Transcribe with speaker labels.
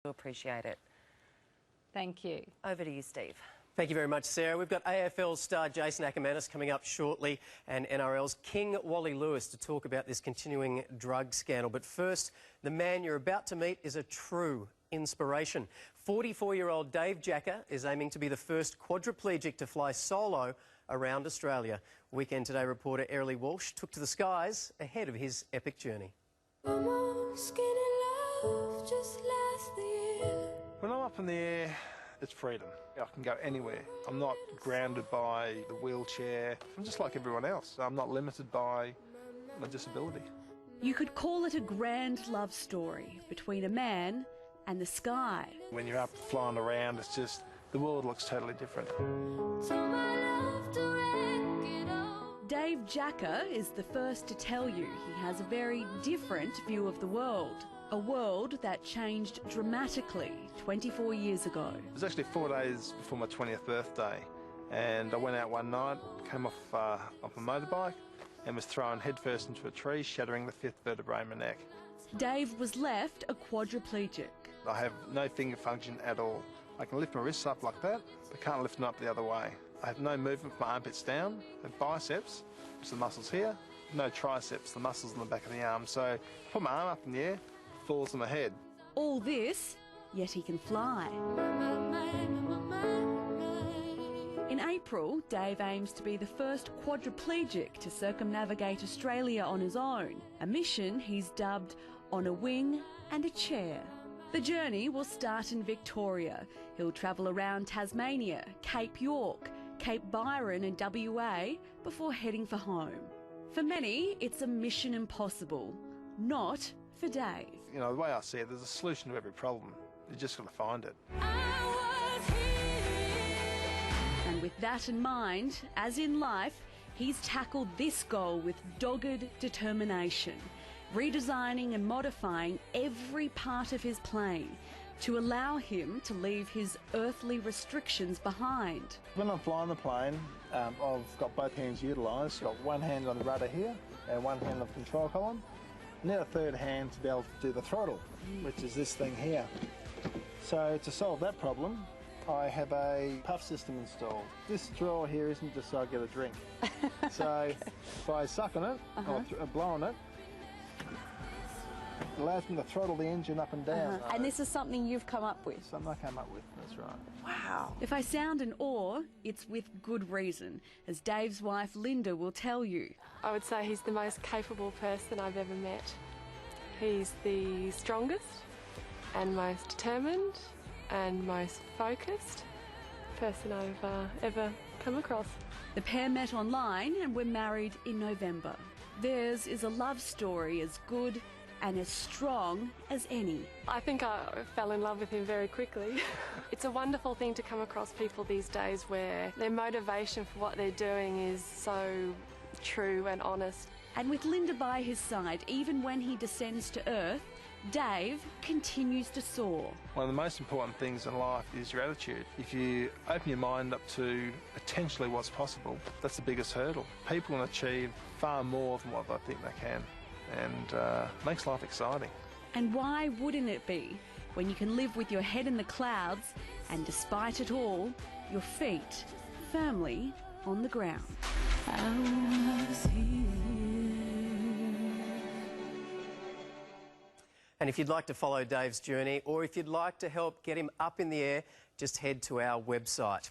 Speaker 1: Appreciate it.
Speaker 2: Thank you.
Speaker 1: Over to you, Steve.
Speaker 3: Thank you very much, Sarah. We've got AFL star Jason Ackermanis coming up shortly and NRL's King Wally Lewis to talk about this continuing drug scandal. But first, the man you're about to meet is a true inspiration. 44-year-old Dave Jacka is aiming to be the first quadriplegic to fly solo around Australia. Weekend Today reporter Erilee Walsh took to the skies ahead of his epic journey.
Speaker 4: I'm on skinny love just last year.
Speaker 5: When I'm up in the air, it's freedom. I can go anywhere. I'm not grounded by the wheelchair. I'm just like everyone else. I'm not limited by my disability.
Speaker 6: You could call it a grand love story between a man and the sky.
Speaker 5: When you're up flying around, it's just, the world looks totally different.
Speaker 4: So I love to wreck it all.
Speaker 6: Dave Jacka is the first to tell you he has a very different view of the world. A world that changed dramatically 24 years ago.
Speaker 5: It was actually 4 days before my 20th birthday, and I went out one night, came off a motorbike, and was thrown headfirst into a tree, shattering the 5th vertebrae in my neck.
Speaker 6: Dave was left a quadriplegic.
Speaker 5: I have no finger function at all. I can lift my wrists up like that, but can't lift them up the other way. I have no movement from my armpits down. I have biceps, which are the muscles here, no triceps, the muscles in the back of the arm. So I put my arm up in the air, falls on my head.
Speaker 6: All this, yet he can fly. In April, Dave aims to be the first quadriplegic to circumnavigate Australia on his own, a mission he's dubbed On a Wing and a Chair. The journey will start in Victoria. He'll travel around Tasmania, Cape York, Cape Byron and WA before heading for home. For many, it's a mission impossible. Not for Dave.
Speaker 5: You know, the way I see it, there's a solution to every problem. You just got to find it.
Speaker 6: And with that in mind, as in life, he's tackled this goal with dogged determination, redesigning and modifying every part of his plane to allow him to leave his earthly restrictions behind.
Speaker 5: When I'm flying the plane, I've got both hands utilised. Got one hand on the rudder here and one hand on the control column. And then a third hand to be able to do the throttle, which is this thing here. So to solve that problem, I have a puff system installed. This straw here isn't just so I get a drink. So if I suck on it, or blow on it, it allows me to throttle the engine up and down.
Speaker 2: And this is something you've come up with?
Speaker 5: Something I came up with, that's right.
Speaker 2: Wow.
Speaker 6: If I sound in awe, it's with good reason, as Dave's wife Linda will tell you.
Speaker 7: I would say he's the most capable person I've ever met. He's the strongest and most determined and most focused person I've ever come across.
Speaker 6: The pair met online and were married in November. Theirs is a love story as good and as strong as any.
Speaker 7: I think I fell in love with him very quickly. It's a wonderful thing to come across people these days where their motivation for what they're doing is so true and honest.
Speaker 6: And with Linda by his side, even when he descends to earth, Dave continues to soar.
Speaker 5: One of the most important things in life is your attitude. If you open your mind up to potentially what's possible, that's the biggest hurdle. People can achieve far more than what they think they can, and makes life exciting.
Speaker 6: And why wouldn't it be when you can live with your head in the clouds and despite it all, your feet firmly on the ground?
Speaker 4: I was here.
Speaker 3: And if you'd like to follow Dave's journey, or if you'd like to help get him up in the air, just head to our website.